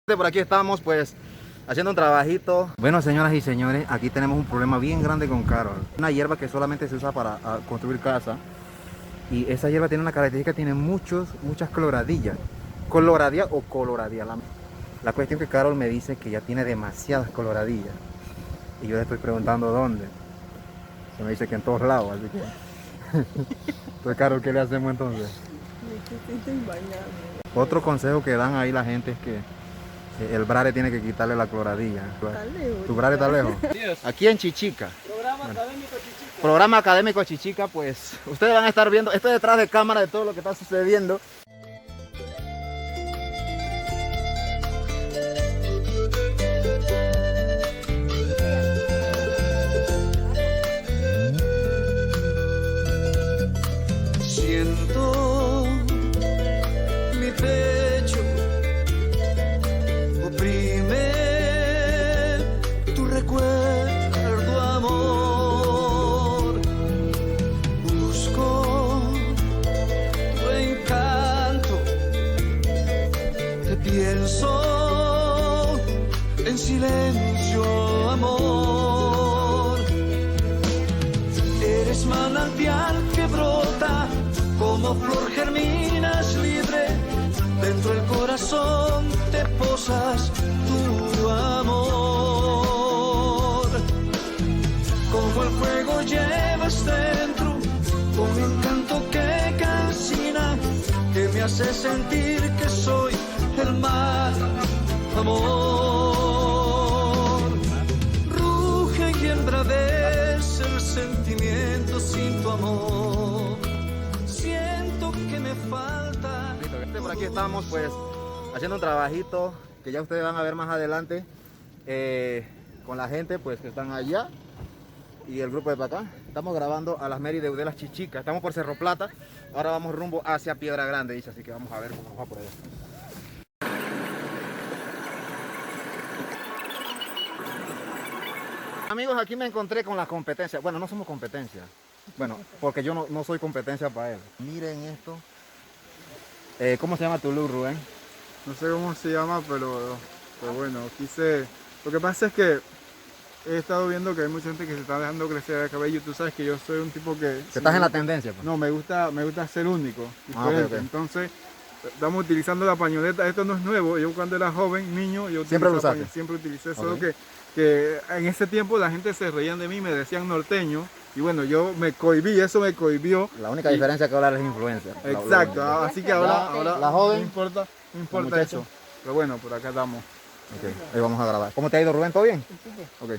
Por aquí estamos pues haciendo un trabajito. Bueno, señoras y señores, aquí tenemos un problema bien grande con Carol. Una hierba que solamente se usa para construir casa. Y esa hierba tiene una característica, tiene muchas coloradillas. Coloradilla o coloradilla. La cuestión que Carol me dice que ya tiene demasiadas coloradillas. Y yo le estoy preguntando dónde. Se me dice que en todos lados, así que... Entonces, Carol, ¿qué le hacemos entonces? Otro consejo que dan ahí la gente es que el brare tiene que quitarle la cloradilla. ¿Tu brare está lejos? Aquí en Chichica. Programa Académico Chichica, pues ustedes van a estar viendo, esto es detrás de cámara de todo lo que está sucediendo. Siento mi pecho oprime tu recuerdo, amor. Busco tu encanto, te pienso en silencio, amor. Eres manantial que brota, como flor germinas libre, dentro del corazón te posas tu amor. Como el fuego llevas dentro, un encanto que calcina, que me hace sentir que soy el mar, amor. Ruge y embravece el sentimiento sin tu amor. Siento que me falta. Por aquí estamos pues haciendo un trabajito que ya ustedes van a ver más adelante con la gente pues que están allá y el grupo de para acá. Estamos grabando a las Mérides de las Chichicas. Estamos por Cerro Plata. Ahora vamos rumbo hacia Piedra Grande, dice, así que vamos a ver cómo nos va por allá. Amigos, aquí me encontré con la competencia. Bueno, no somos competencia. Bueno, porque yo no soy competencia para él. Miren esto. ¿Cómo se llama tu look, Rubén? No sé cómo se llama, pero bueno, quise... Lo que pasa es que he estado viendo que hay mucha gente que se está dejando crecer el cabello. Tú sabes que yo soy un tipo que... ¿Que estás en la tendencia? Pues? No, me gusta ser único, Ok, diferente. ok. Entonces, estamos utilizando la pañoleta. Esto no es nuevo. Yo cuando era joven, niño, yo ¿Siempre lo usaste? siempre utilicé. Ok. Solo que en ese tiempo la gente se reían de mí, me decían norteño. Y bueno, yo me cohibí, eso me cohibió. La única diferencia es que ahora es influencer. Exacto, así que ahora la joven, no importa muchacho. eso. Pero bueno, por acá estamos. Ok, ahí vamos a grabar. ¿Cómo te ha ido, Rubén? ¿Todo bien? Ok.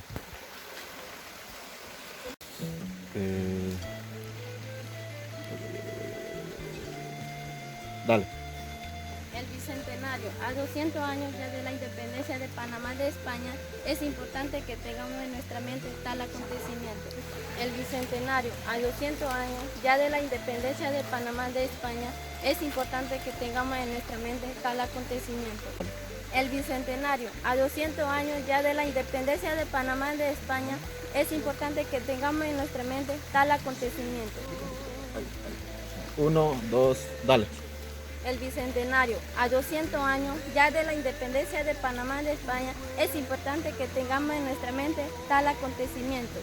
Dale. El Bicentenario, a 200 años ya de la independencia de Panamá de España, es importante que tengamos en nuestra mente tal acontecimiento. El Bicentenario, a 200 años ya de la independencia de Panamá de España, es importante que tengamos en nuestra mente tal acontecimiento. El Bicentenario, a 200 años ya de la independencia de Panamá de España, es importante que tengamos en nuestra mente tal acontecimiento. 1, 2, dale. El Bicentenario, a 200 años ya de la independencia de Panamá de España, es importante que tengamos en nuestra mente tal acontecimiento.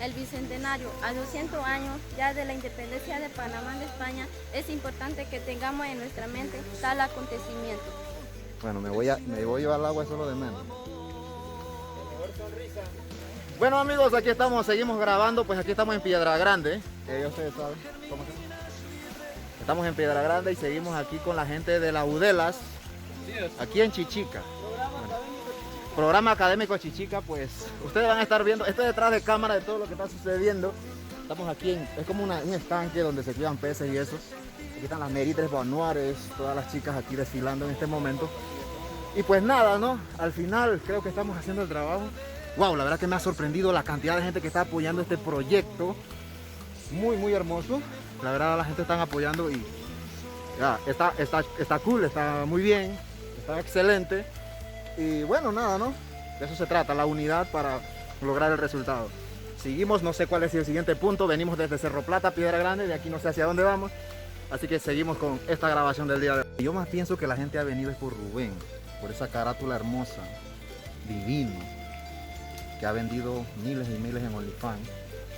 El Bicentenario, a 200 años ya de la independencia de Panamá de España, es importante que tengamos en nuestra mente tal acontecimiento. Bueno, me voy a llevar el agua, eso es lo de menos. Bueno, amigos, aquí estamos, seguimos grabando, pues aquí estamos en Piedra Grande. Ya ustedes saben cómo se llama. Estamos en Piedra Grande y seguimos aquí con la gente de la UDELAS, aquí en Chichica. Programa Académico Chichica, pues ustedes van a estar viendo, esto es detrás de cámara de todo lo que está sucediendo. Estamos aquí, es como un estanque donde se cuidan peces y eso. Aquí están las Mérides Banuares, todas las chicas aquí desfilando en este momento. Y pues nada, ¿no? Al final creo que estamos haciendo el trabajo. Wow, la verdad que me ha sorprendido la cantidad de gente que está apoyando este proyecto. Muy hermoso. La verdad la gente está apoyando y ya, está cool, está muy bien, está excelente. Y bueno, nada, ¿no? De eso se trata, la unidad para lograr el resultado. Seguimos, no sé cuál es el siguiente punto, venimos desde Cerro Plata, Piedra Grande, de aquí no sé hacia dónde vamos. Así que seguimos con esta grabación del día de hoy. Yo más pienso que la gente ha venido es por Rubén. por esa carátula hermosa, divino, que ha vendido miles y miles en OnlyFans.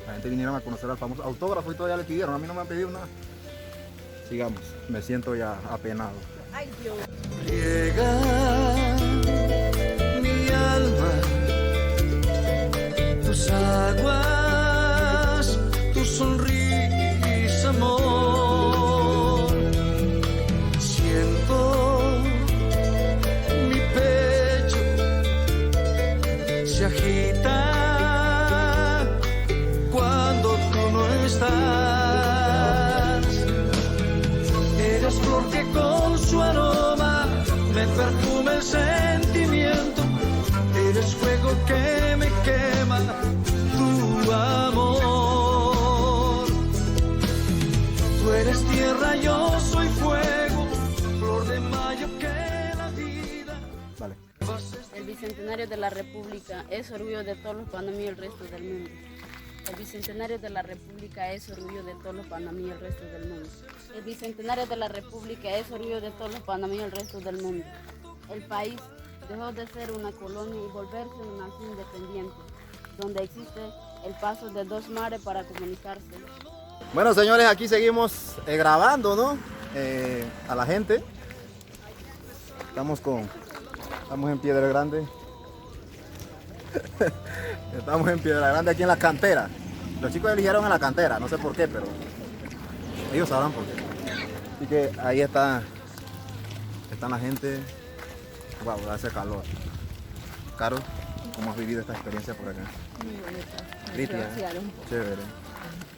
La gente vinieron a conocer al famoso autógrafo y todavía le pidieron, a mí no me han pedido nada. Sigamos, me siento ya apenado. Riega mi alma, tus aguas, tu sonrisa, amor. Siento mi pecho se agita cuando tú no estás. Eres flor que con su aroma me perfuma el sentimiento. Eres fuego que me quema, tu amor. Tú eres tierra, yo soy fuego, flor de mayo que la vida. Vale. El Bicentenario de la República es orgullo de todos los panameños y el resto del mundo. El Bicentenario de la República es orgullo de todos los panameños y el resto del mundo. El Bicentenario de la República es orgullo de todos los panameños y el resto del mundo. El país dejó de ser una colonia y volverse una nación independiente, donde existe el paso de dos mares para comunicarse. Bueno, señores, aquí seguimos grabando, ¿no? A la gente. Estamos en Piedra Grande. Estamos en Piedra Grande, aquí en la cantera. Los chicos eligieron en la cantera, no sé por qué, pero ellos sabrán por qué. Así que ahí está la gente. Wow, hace calor. Caro, ¿cómo has vivido esta experiencia por acá? Muy bonita. Cristian, chévere.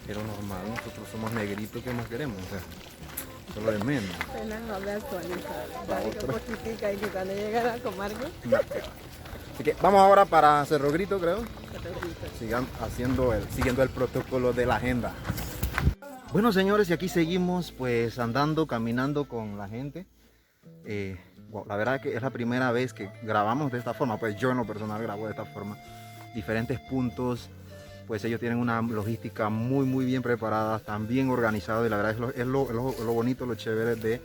Pero normal, nosotros somos negritos, ¿qué más queremos? O sea, solo de menos. Y que cuando llegara a Comarco. No. Así que vamos ahora para Cerro Grito, creo. Sigan siguiendo el protocolo de la agenda. Bueno, señores, y aquí seguimos pues andando, caminando con la gente. Wow, la verdad que es la primera vez que grabamos de esta forma. Pues yo en lo personal grabo de esta forma. Diferentes puntos. Pues ellos tienen una logística muy bien preparada, tan bien organizada, y la verdad es lo bonito, lo chévere de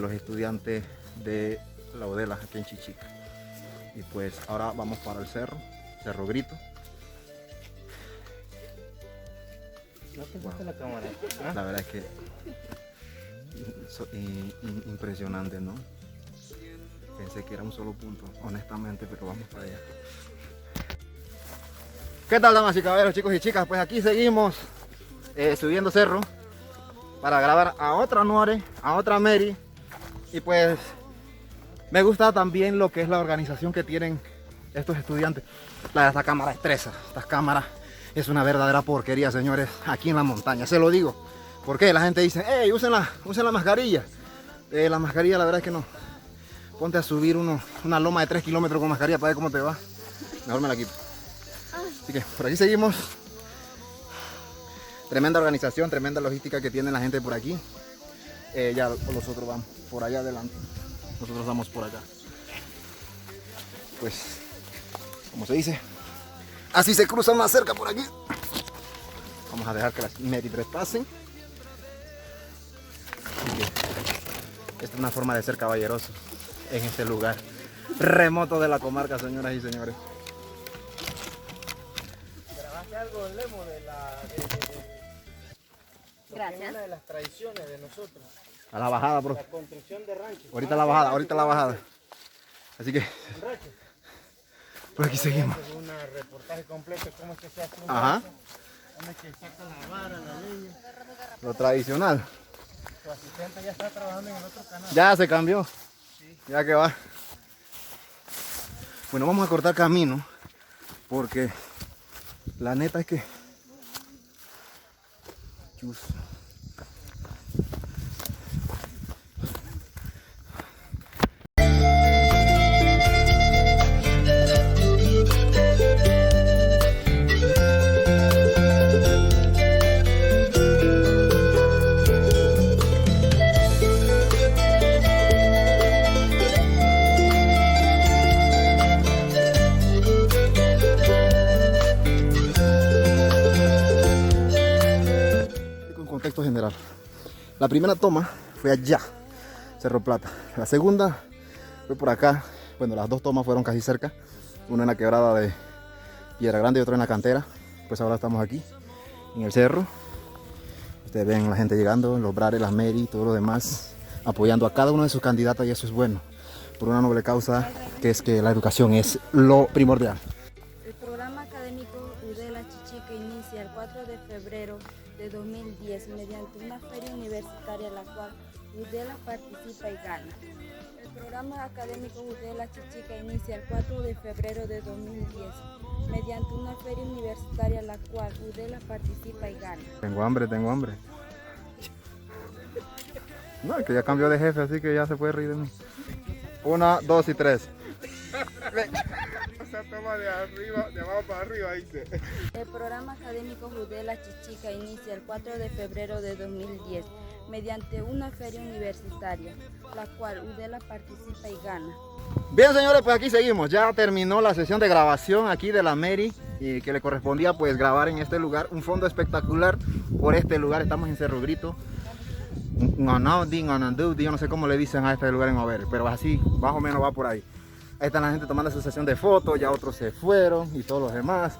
los estudiantes de la UDELA aquí en Chichica. Y pues ahora vamos para el Cerro Grito. Wow. La verdad es que impresionante, ¿no? Pensé que era un solo punto, honestamente, pero vamos para allá. ¿Qué tal, damas y caballeros, chicos y chicas? Pues aquí seguimos subiendo cerro para grabar a otra Nore, a otra Mary. Y pues me gusta también lo que es la organización que tienen estos estudiantes. Esta cámara estresa, esta cámara es una verdadera porquería, señores, aquí en la montaña, se lo digo. Porque la gente dice, hey, usen la mascarilla. La mascarilla, la verdad es que no. Ponte a subir una loma de 3 kilómetros con mascarilla para ver cómo te va. Mejor me la quito. Así que por aquí seguimos. Tremenda organización, tremenda logística que tiene la gente por aquí. Ya los otros van por allá adelante. Nosotros vamos por acá. Pues, como se dice, así se cruzan más cerca por aquí. Vamos a dejar que las Meritres pasen. Así que esta es una forma de ser caballeroso en este lugar remoto de la comarca, señoras y señores. ¿Grabaste algo, Lemo, Gracias. una de las tradiciones de nosotros? A la bajada, bro. La construcción de ranchos. Ahorita la bajada. Así que por aquí seguimos. Un reportaje completo, cómo es que se hace un Ajá. rancho, cómo es que sacan la vara, la leña. Lo tradicional. Tu asistente ya está trabajando en el otro canal. Ya se cambió. Ya que va. Bueno, vamos a cortar camino porque la neta es que chus. Contexto general. La primera toma fue allá, Cerro Plata. La segunda Fue por acá, bueno, las dos tomas fueron casi cerca, una en la quebrada de Piedra Grande y otra en la cantera. Pues ahora estamos aquí, en el cerro. Ustedes ven la gente llegando, los Brares, las Mary y todo lo demás, apoyando a cada uno de sus candidatas, y eso es bueno, por una noble causa, que es que la educación es lo primordial. El programa académico Udela Chichica inicia el 4 de febrero de 2010 mediante una feria universitaria en la cual Udela participa y gana. El programa académico Udela Chichica inicia el 4 de febrero de 2010 mediante una feria universitaria en la cual Udela participa y gana. Tengo hambre. No, que ya cambió de jefe, así que ya se puede reír de mí. 1, 2 y 3. O sea, toma de arriba, de abajo para arriba, dice. El programa académico Udela Chichica inicia el 4 de febrero de 2010 mediante una feria universitaria, la cual Udela participa y gana. Bien, señores, pues aquí seguimos. Ya terminó la sesión de grabación aquí de la Mary, y que le correspondía pues grabar en este lugar. Un fondo espectacular por este lugar. Estamos en Cerro Grito. Yo no sé cómo le dicen a este lugar en Overe, pero así más o menos va por ahí. Ahí está la gente tomando su sesión de fotos, ya otros se fueron y todos los demás.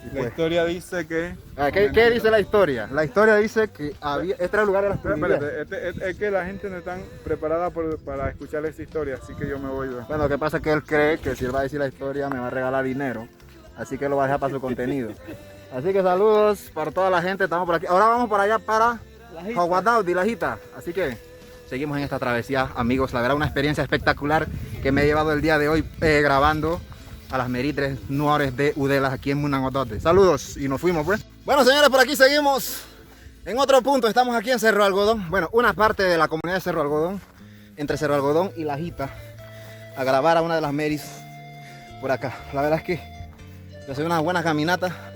Y La pues, historia dice que... ¿Qué dice la historia? La historia dice que este era el lugar de las prioridades. Espérate, es que la gente no está preparada para escuchar esa historia, así que yo me voy. Bueno, lo que pasa es que él cree que si él va a decir la historia me va a regalar dinero, así que lo va a dejar para su contenido. Así que saludos para toda la gente, estamos por aquí. Ahora vamos para allá para Jaguadaudi, La Jita. Así que seguimos en esta travesía, amigos. La verdad, una experiencia espectacular que me he llevado el día de hoy grabando a las meritres nuores de Udela aquí en Munangotote. Saludos y nos fuimos pues. Bueno, señores, por aquí seguimos en otro punto. Estamos aquí en Cerro Algodón. Bueno, una parte de la comunidad de Cerro Algodón, entre Cerro Algodón y La Jita, a grabar a una de las meris por acá. La verdad es que ha sido una buena caminata.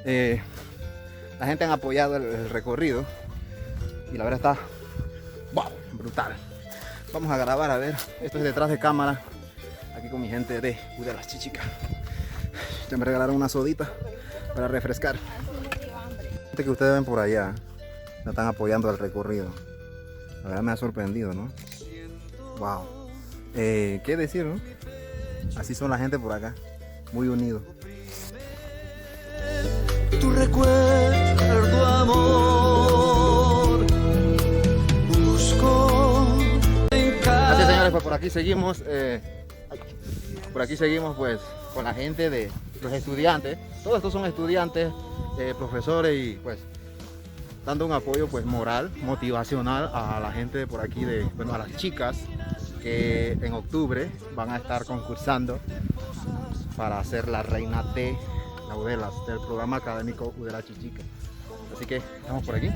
La gente ha apoyado el recorrido y la verdad está wow, brutal. Vamos a grabar, a ver. Esto es detrás de cámara, aquí con mi gente de Udela Chichica. Ya me regalaron una sodita para refrescar. Gente que ustedes ven por allá me están apoyando el recorrido. La verdad me ha sorprendido, ¿no? Wow. ¿Qué decir, no? Así son la gente por acá, muy unidos. Tu recuerdo, amor, busco en cada... Así, señores, pues por aquí seguimos pues con la gente de los estudiantes. Todos estos son estudiantes, profesores, y pues dando un apoyo pues moral, motivacional a la gente de por aquí, bueno, a las chicas que en octubre van a estar concursando para ser la reina de la Udela, del programa académico Udela Chichica. Así que estamos por aquí.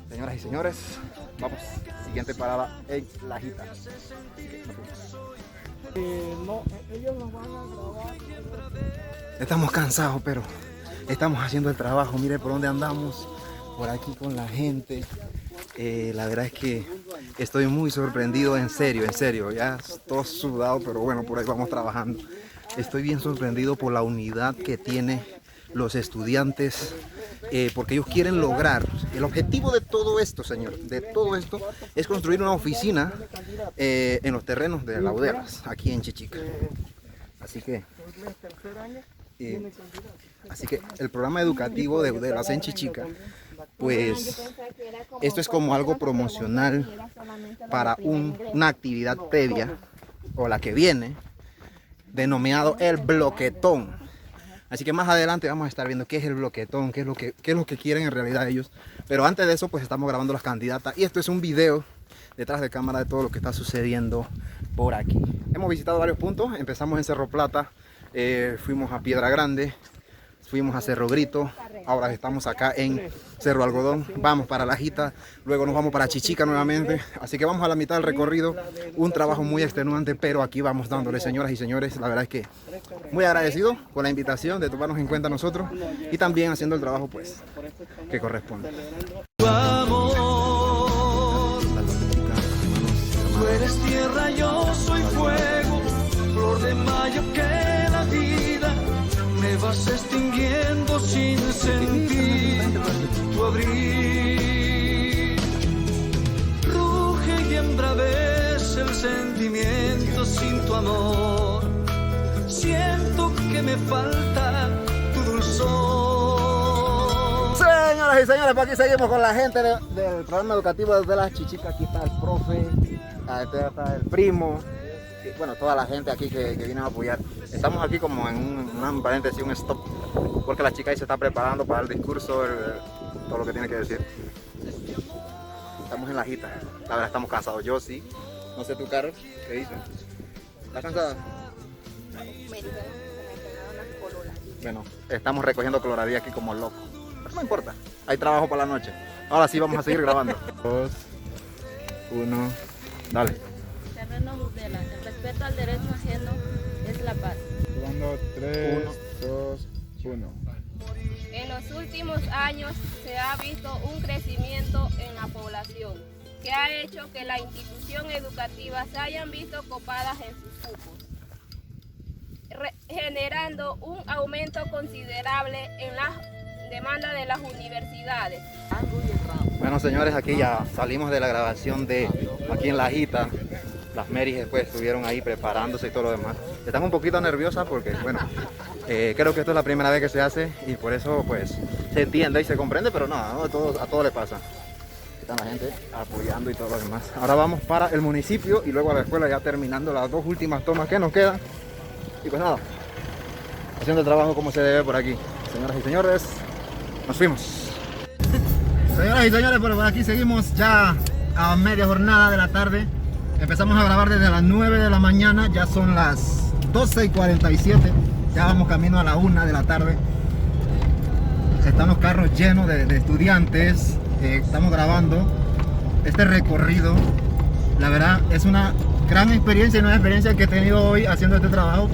Señoras y señores, vamos, siguiente parada en La Jita. ellos nos van a grabar. Estamos cansados, pero estamos haciendo el trabajo. Mire por dónde andamos, por aquí con la gente. La verdad es que estoy muy sorprendido, en serio, ya todo sudado, pero bueno, por ahí vamos trabajando. Estoy bien sorprendido por la unidad que tienen los estudiantes, porque ellos quieren lograr. El objetivo de todo esto, señor, de todo esto, es construir una oficina en los terrenos de la Udela, aquí en Chichica. Así que el programa educativo de Udela en Chichica, pues esto es como algo promocional para una actividad previa o la que viene, denominado el bloquetón. Así que más adelante vamos a estar viendo qué es el bloquetón, qué es lo que quieren en realidad ellos. Pero antes de eso, pues estamos grabando las candidatas, y esto es un video detrás de cámara de todo lo que está sucediendo por aquí. Hemos visitado varios puntos. Empezamos en Cerro Plata, fuimos a Piedra Grande, fuimos a Cerro Grito, ahora estamos acá en Cerro Algodón, vamos para La Jita, luego nos vamos para Chichica nuevamente, así que vamos a la mitad del recorrido. Un trabajo muy extenuante, pero aquí vamos dándole, señoras y señores. La verdad es que muy agradecido con la invitación de tomarnos en cuenta a nosotros, y también haciendo el trabajo pues que corresponde. Tú eres tierra, yo soy fuego, flor de mayo que la vida me vas extinguiendo sin sentir tu abril. Ruge y embravece el sentido sin tu amor. Siento que me falta tu dulzor. Señoras y señores, por aquí seguimos con la gente del programa educativo de las Chichicas. Aquí está el profe, aquí está el primo, y bueno, toda la gente aquí que viene a apoyar. Estamos aquí como en un paréntesis, un stop, porque la chica ahí se está preparando para el discurso, todo lo que tiene que decir. Estamos en la jita, la verdad estamos cansados, yo sí. No sé tu Carol, ¿qué dices? ¿Estás cansada? Bueno, estamos recogiendo coloradilla aquí como locos. Pero no importa, hay trabajo para la noche. Ahora sí vamos a seguir grabando. 2, 1, dale. Terreno Udela. El respeto al derecho ajeno es la paz. Jugando 3, 2, 1. En los últimos años se ha visto un crecimiento en la población que ha hecho que la institución educativa se hayan visto copadas en sus cupos, generando un aumento considerable en la demanda de las universidades. Bueno señores, aquí ya salimos de la grabación de aquí en La Jita. Las Meris después estuvieron ahí preparándose y todo lo demás. Están un poquito nerviosas porque, bueno, creo que esto es la primera vez que se hace y por eso pues se entiende y se comprende, pero no, a todo le pasa. Están la gente apoyando y todo lo demás. Ahora vamos para el municipio y luego a la escuela, ya terminando las 2 últimas tomas que nos quedan. Y pues nada, haciendo el trabajo como se debe por aquí. Señoras y señores, nos fuimos. Señoras y señores, por aquí seguimos ya a media jornada de la tarde. Empezamos a grabar desde las 9 de la mañana, ya son las 12:47, ya vamos camino a la 1 de la tarde. Están los carros llenos de estudiantes, estamos grabando este recorrido. La verdad es una gran experiencia y una experiencia que he tenido hoy haciendo este trabajo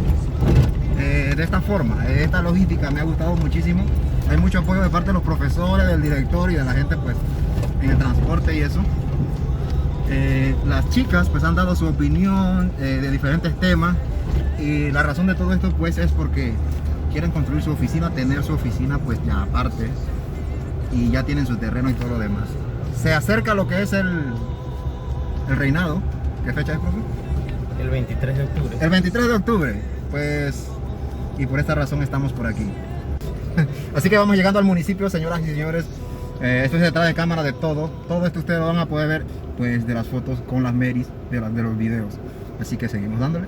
de esta forma, esta logística me ha gustado muchísimo. Hay mucho apoyo de parte de los profesores, del director y de la gente pues en el transporte y eso. Las chicas pues han dado su opinión de diferentes temas y la razón de todo esto pues es porque quieren construir su oficina, tener su oficina pues ya aparte y ya tienen su terreno y todo lo demás. Se acerca lo que es el reinado. ¿Qué fecha es, profe? El 23 de octubre. El 23 de octubre, pues, y por esta razón estamos por aquí. Así que vamos llegando al municipio, señoras y señores. Esto es detrás de cámara de todo esto ustedes lo van a poder ver pues de las fotos con las Meris, de los videos. Así que seguimos dándole.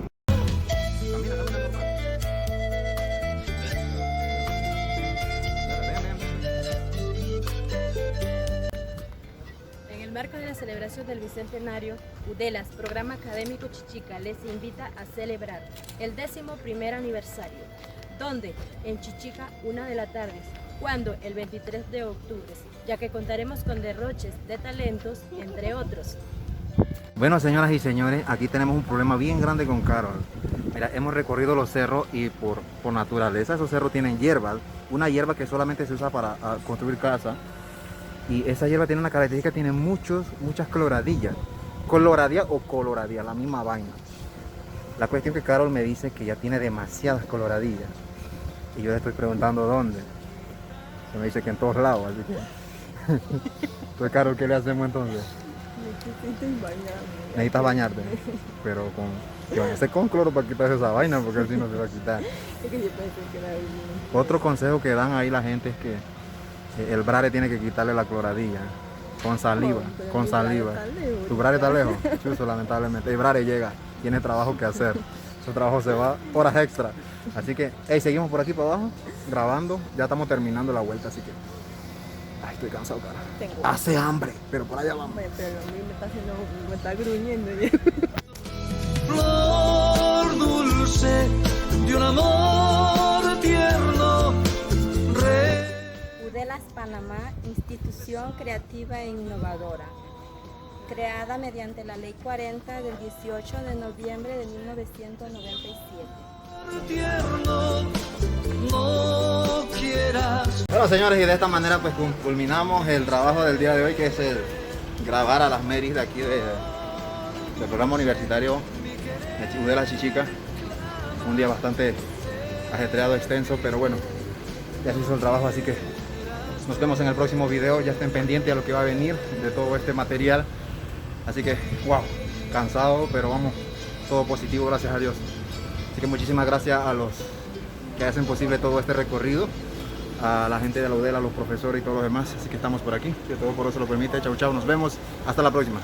En el marco de la celebración del Bicentenario, UDELAS, Programa Académico Chichica, les invita a celebrar el 11º aniversario, donde en Chichica 1 de la tarde, cuando el 23 de octubre, ya que contaremos con derroches de talentos, entre otros. Bueno, señoras y señores, aquí tenemos un problema bien grande con Carol. Mira, hemos recorrido los cerros y por naturaleza esos cerros tienen hierbas, una hierba que solamente se usa para construir casa. Y esa hierba tiene una característica, tiene muchas coloradillas. Coloradilla o coloradilla, la misma vaina. La cuestión que Carol me dice que ya tiene demasiadas coloradillas. Y yo le estoy preguntando dónde. Se me dice que en todos lados, así que... Pues Carol, ¿qué le hacemos entonces? Necesitas bañarte, pero que bañarse con cloro para quitarse esa vaina, porque así no se va a quitar. Otro consejo que dan ahí la gente es que el brare tiene que quitarle la cloradilla con saliva, Tu brare está lejos, chuzo, lamentablemente. El brare llega, tiene trabajo que hacer. Su trabajo se va, horas extra. Así que, hey, seguimos por aquí para abajo, grabando. Ya estamos terminando la vuelta, así que... Ay, estoy cansado, cara. Hace hambre, pero por allá vamos. Pero a mí me está gruñendo. Flor dulce de un amor tierno. UDELAS Panamá, institución creativa e innovadora, creada mediante la Ley 40 del 18 de noviembre de 1997. Tierno, no quieras. Bueno, señores, y de esta manera pues culminamos el trabajo del día de hoy, que es el grabar a las Meris de aquí del programa universitario de la Chichica. Un día bastante ajetreado, extenso, pero bueno, ya se hizo el trabajo, así que nos vemos en el próximo video. Ya estén pendientes a lo que va a venir de todo este material. Así que, wow, cansado, pero vamos todo positivo, gracias a Dios. Así que muchísimas gracias a los que hacen posible todo este recorrido, a la gente de la UDELA, a los profesores y todos los demás. Así que estamos por aquí, que todo por eso lo permite. Chau, chau, nos vemos, hasta la próxima.